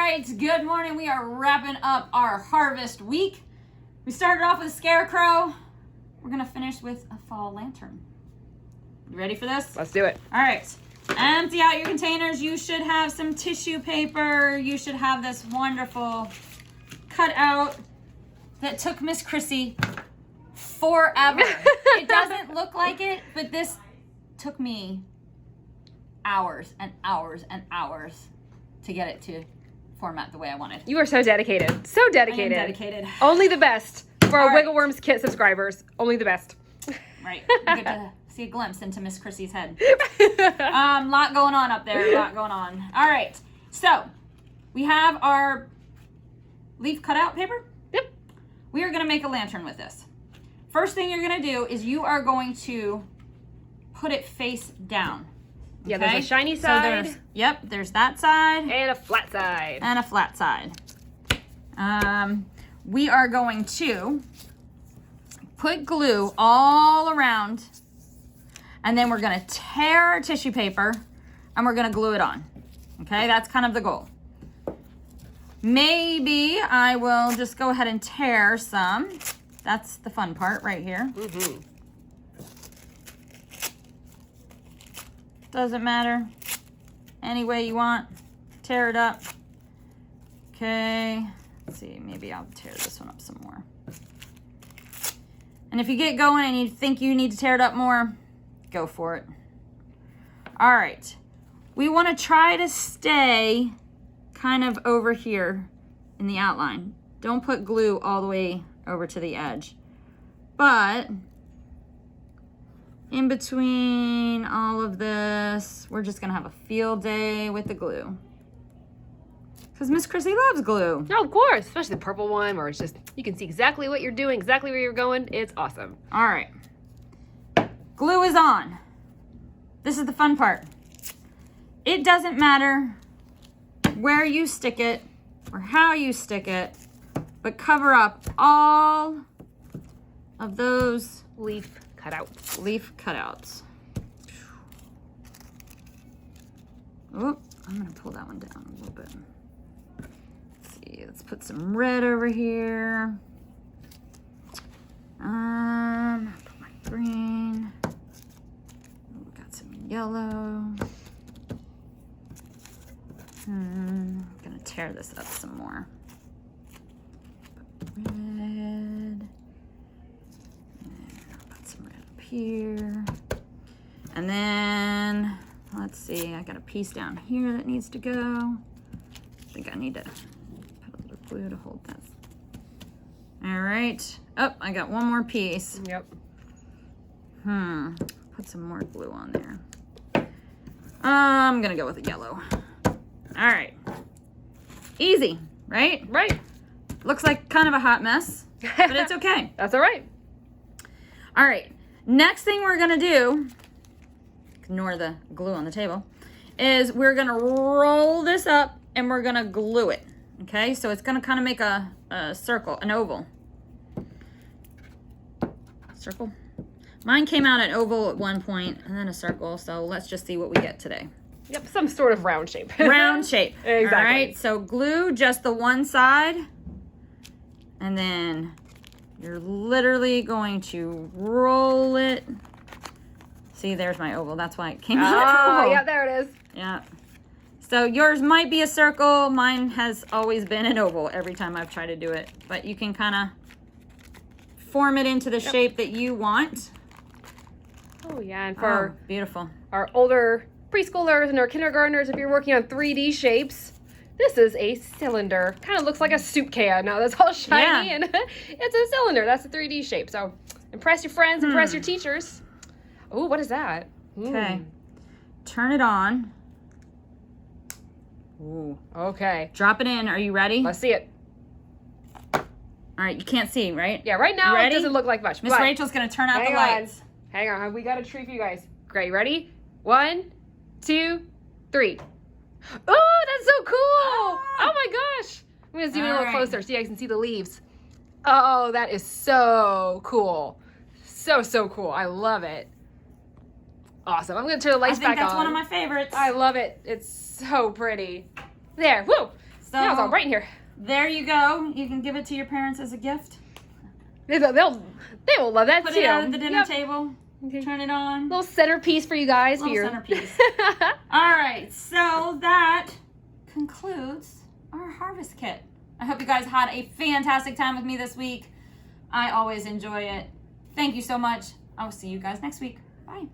right, good morning. We are wrapping up our harvest week. We started off with a scarecrow. We're gonna finish with a fall lantern. You ready for this? Let's do it. All right, empty out your containers. You should have some tissue paper. You should have this wonderful cutout that took Miss Chrissy forever. It doesn't look like it, but this took me hours and hours and hours to get it to format the way I wanted. You are so dedicated. So dedicated. I am dedicated. Only the best for our All right. Wiggle Worms Kit subscribers. Only the best. Right. You get to see a glimpse into Miss Chrissy's head. Lot going on up there. Lot going on. All right. So we have our leaf cutout paper. Yep. We are going to make a lantern with this. First thing you're going to do is you are going to put it face down. Yeah, there's a shiny side. There's that side. And a flat side. And a flat side. We are going to put glue all around, and then we're going to tear our tissue paper and we're going to glue it on. Okay, that's kind of the goal. Maybe I will just go ahead and tear some. That's the fun part right here. Mm-hmm. Doesn't matter. Any way you want. Tear it up. Okay. Let's see. Maybe I'll tear this one up some more. And if you get going and you think you need to tear it up more, go for it. All right. We want to try to stay kind of over here in the outline. Don't put glue all the way over to the edge. But in between all of this, we're just gonna have a field day with the glue. Because Miss Chrissy loves glue. Oh, of course. Especially the purple one where it's just, you can see exactly what you're doing, exactly where you're going. It's awesome. All right. Glue is on. This is the fun part. It doesn't matter where you stick it or how you stick it, but cover up all of those Leaf cutouts. leaf cutouts. Oh, I'm gonna pull that one down a little bit. Let's see, let's put some red over here. Put my green. Oh, got some yellow. I'm gonna tear this up some more. Put red. Put some red up here. And then, let's see, I got a piece down here that needs to go. I think I need to put a little glue to hold this. All right. Oh, I got one more piece. Yep. Put some more glue on there. I'm gonna go with the yellow. All right. Easy, right? Right. Looks like kind of a hot mess, but it's okay. That's all right. All right, next thing we're gonna do, ignore the glue on the table, is we're gonna roll this up and we're gonna glue it, okay? So it's gonna kind of make a circle, an oval. Circle? Mine came out an oval at one point and then a circle, so let's just see what we get today. Yep, some sort of round shape. Round shape. Exactly. All right, so glue just the one side, and then you're literally going to roll it. See, there's my oval. That's why it came out Oh, oval. yeah, there it is. Yeah. So yours might be a circle. Mine has always been an oval every time I've tried to do it. But you can kind of form it into the shape that you want. Oh, yeah, and for beautiful. our older preschoolers and our kindergartners, if you're working on 3D shapes, this is a cylinder. Kind of looks like a soup can. Now that's all shiny and it's a cylinder. That's a 3D shape. So impress your friends, impress your teachers. Oh, what is that? Okay. Turn it on. Ooh. Okay. Drop it in. Are you ready? Let's see it. All right, you can't see, right? Yeah, right now it Ready? doesn't look like much. Miss but Rachel's gonna turn out the hang lights. Hang on. We got a treat for you guys. Great. Ready? 1, 2, 3. Oh, that's so cool. Oh my gosh. I'm going to zoom in a little closer so you guys can see the leaves. Oh, that is so cool. So cool. I love it. Awesome. I'm going to turn the lights back on. I think that's one of my favorites. I love it. It's so pretty. There. Woo. So Yeah, it's all bright in here. there you go. You can give it to your parents as a gift. They will love that Put too. it out at the dinner Yep. table. Okay. Turn it on. Little centerpiece for you guys. Little for your centerpiece. All right, so that concludes our harvest kit. I hope you guys had a fantastic time with me this week. I always enjoy it. Thank you so much. I will see you guys next week. Bye.